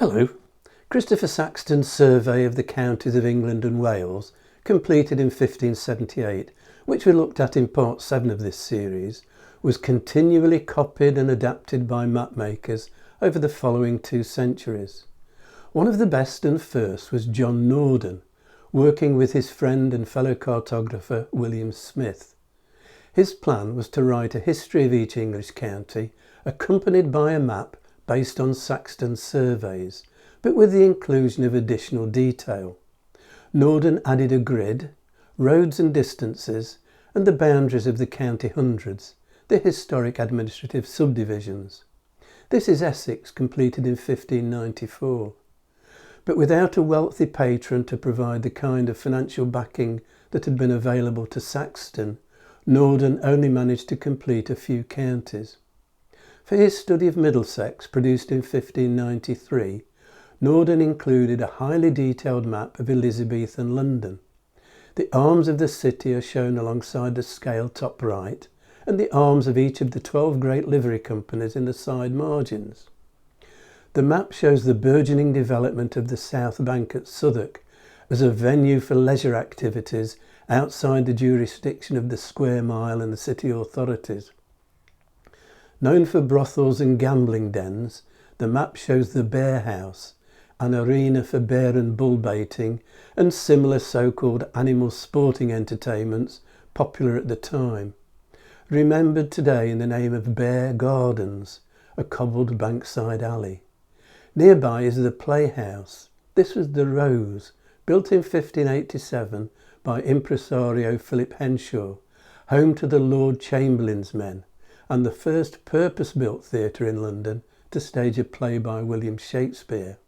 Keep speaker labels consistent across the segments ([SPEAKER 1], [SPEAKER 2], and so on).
[SPEAKER 1] Hello. Christopher Saxton's survey of the counties of England and Wales, completed in 1578, which we looked at in part 7 of this series, was continually copied and adapted by mapmakers over the following 2 centuries. One of the best and first was John Norden, working with his friend and fellow cartographer William Smith. His plan was to write a history of each English county, accompanied by a map based on Saxton's surveys, but with the inclusion of additional detail. Norden added a grid, roads and distances, and the boundaries of the county hundreds, the historic administrative subdivisions. This is Essex, completed in 1594. But without a wealthy patron to provide the kind of financial backing that had been available to Saxton, Norden only managed to complete a few counties. For his study of Middlesex, produced in 1593, Norden included a highly detailed map of Elizabethan London. The arms of the city are shown alongside the scale top right, and the arms of each of the 12 great livery companies in the side margins. The map shows the burgeoning development of the South Bank at Southwark as a venue for leisure activities outside the jurisdiction of the square mile and the city authorities. Known for brothels and gambling dens, the map shows the Bear House, an arena for bear and bull baiting and similar so-called animal sporting entertainments popular at the time, remembered today in the name of Bear Gardens, a cobbled bankside alley. Nearby is the Playhouse. This was the Rose, built in 1587 by impresario Philip Henshaw, home to the Lord Chamberlain's men, and the first purpose-built theatre in London to stage a play by William Shakespeare.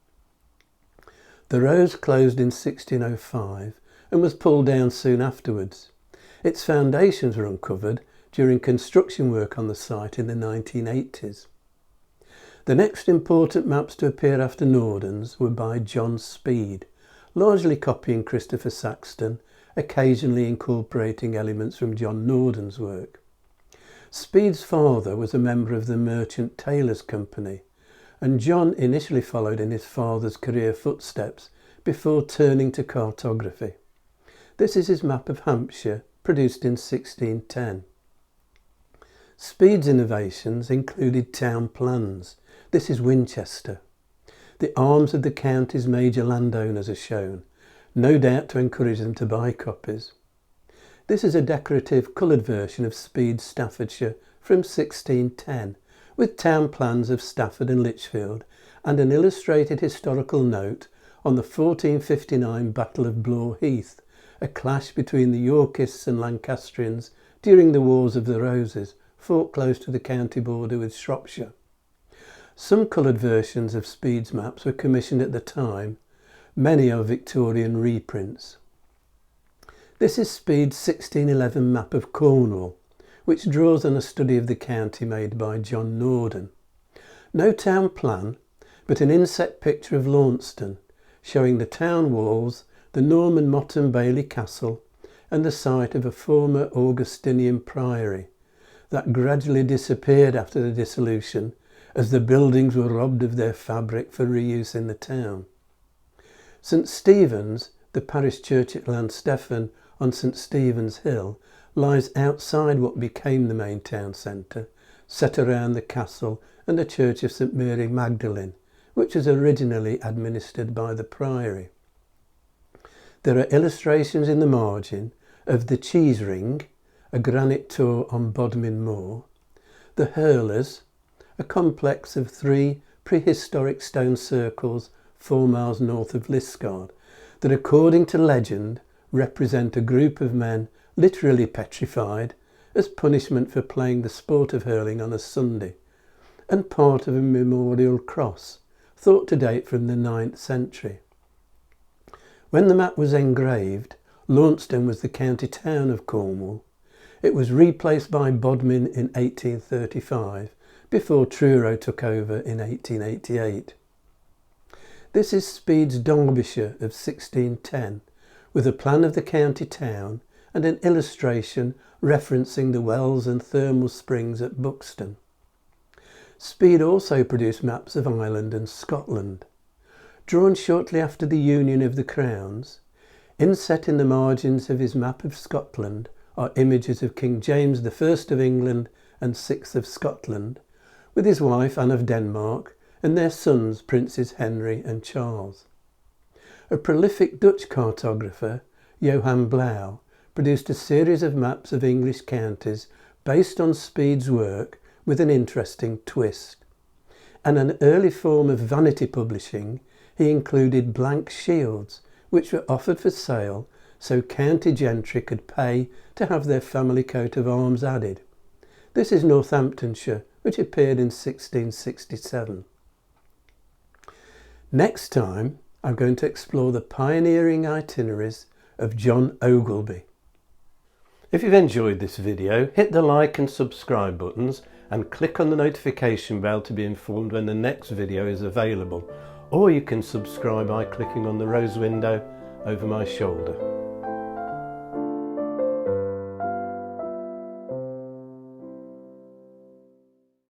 [SPEAKER 1] The Rose closed in 1605 and was pulled down soon afterwards. Its foundations were uncovered during construction work on the site in the 1980s. The next important maps to appear after Norden's were by John Speed, largely copying Christopher Saxton, occasionally incorporating elements from John Norden's work. Speed's father was a member of the Merchant Tailors Company, and John initially followed in his father's career footsteps before turning to cartography. This is his map of Hampshire, produced in 1610. Speed's innovations included town plans. This is Winchester. The arms of the county's major landowners are shown, no doubt to encourage them to buy copies. This is a decorative coloured version of Speed's Staffordshire from 1610, with town plans of Stafford and Lichfield and an illustrated historical note on the 1459 Battle of Blore Heath, a clash between the Yorkists and Lancastrians during the Wars of the Roses, fought close to the county border with Shropshire. Some coloured versions of Speed's maps were commissioned at the time. Many are Victorian reprints. This is Speed's 1611 map of Cornwall, which draws on a study of the county made by John Norden. No town plan, but an inset picture of Launceston, showing the town walls, the Norman Motte and Bailey Castle, and the site of a former Augustinian priory that gradually disappeared after the dissolution as the buildings were robbed of their fabric for reuse in the town. St Stephen's, the parish church at Llanstefan on St Stephen's Hill, lies outside what became the main town centre, set around the castle and the church of St Mary Magdalene, which was originally administered by the priory. There are illustrations in the margin of the Cheese Ring, a granite tour on Bodmin Moor, the Hurlers, a complex of 3 prehistoric stone circles 4 miles north of Liskeard, that according to legend represent a group of men literally petrified as punishment for playing the sport of hurling on a Sunday, and part of a memorial cross thought to date from the 9th century. When the map was engraved, Launceston was the county town of Cornwall. It was replaced by Bodmin in 1835 before Truro took over in 1888. This is Speed's Derbyshire of 1610, with a plan of the county town and an illustration referencing the wells and thermal springs at Buxton. Speed also produced maps of Ireland and Scotland. drawn shortly after the union of the crowns. Inset in the margins of his map of Scotland are images of King James I of England and VI of Scotland, with his wife Anne of Denmark and their sons Princes Henry and Charles. A prolific Dutch cartographer, Johan Blauw, produced a series of maps of English counties based on Speed's work with an interesting twist. And an early form of vanity publishing, he included blank shields, which were offered for sale so county gentry could pay to have their family coat of arms added. This is Northamptonshire, which appeared in 1667. Next time, I'm going to explore the pioneering itineraries of John Ogilby. If you've enjoyed this video, hit the like and subscribe buttons and click on the notification bell to be informed when the next video is available, or you can subscribe by clicking on the rose window over my shoulder.